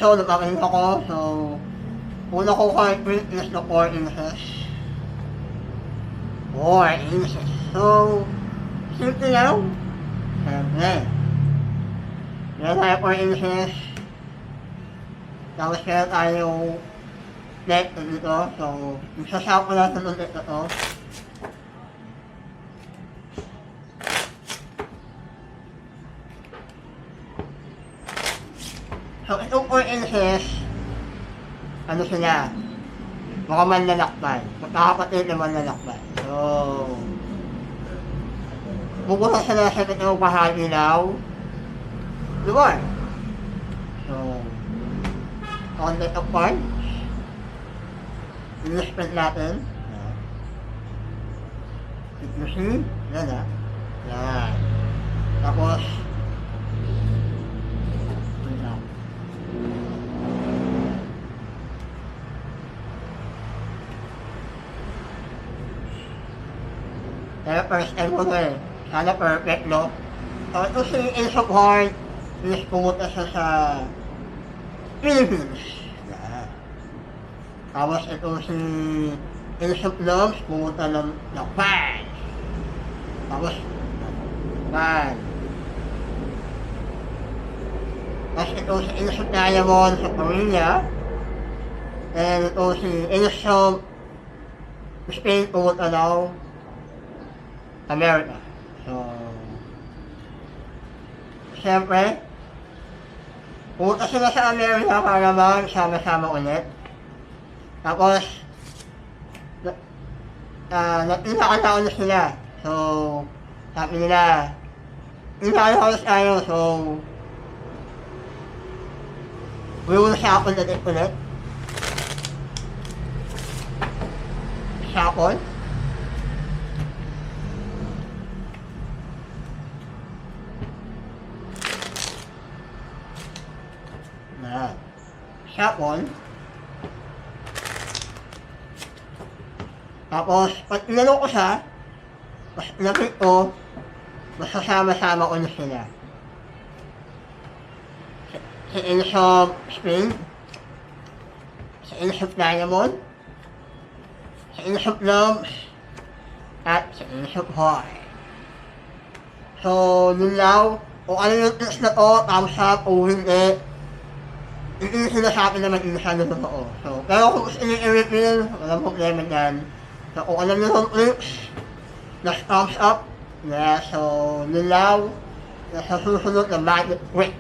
So, nagkakain ako. So, una ko heartbeat is the 4 inches. 4 inches. So, simple lang. Siyempre. Meron tayo 4 inches. Tapos meron tayong net dito. So, isasap ko lang sa net na to. So, itong 4 inches, ano sila? Mga manlalakbay. Magkakapatid na manlalakbay. So, bubukas sila sa itong pahalilaw. Lugar. So, on the top part, i-spread natin. If you see, yan na. Yan. Tapos, kaya first time ko eh. Sana perfect, no? So, ito si Ace of Hearts. Is pumunta siya sa Philippines. Yan. Tapos ito si Ace of Loves. Pumunta ng Japan. Tapos, Japan. Tapos ito si Ace of Diamond sa Korea. And ito si Ace of Spain. Pumunta daw America. So, siyempre, pumunta sila sa America para magsama-sama ulit. Tapos, nagkakataon na sila. So, sabi nila, inaalas tayo. So, we will shuffle na din ulit. Shuffle. Shuffle. Tapos, pag inano ko siya, mas lapit ko, masasama-sama ko na sila. Si Ace of Spades, si Ace of Diamond, si Ace of Loves, at si Ace of Hearts. So, yun lang. Kung ano yung tips na to, thumbs up o hindi, hindi sila sa akin naman isa na totoo. So, pero kung gusto nyo i-refill, walang problema dyan. So, kung alam nyo yung tips, thumbs up. Yeah, so, yun lang. Sa susunod na Magic Week.